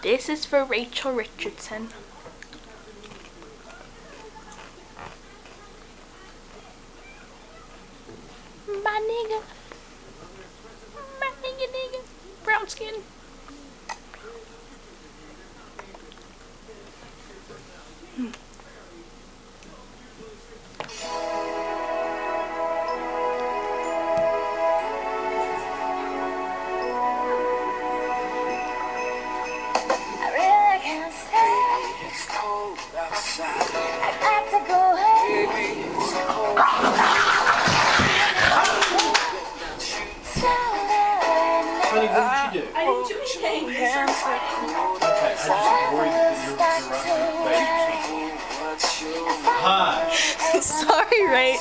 This is for Rachel Richardson. My nigga. My nigga. Brown skin. Honey, what did you do? I didn't do anything. Okay, I just worried that you're up your face or something. Hi. Sorry, right?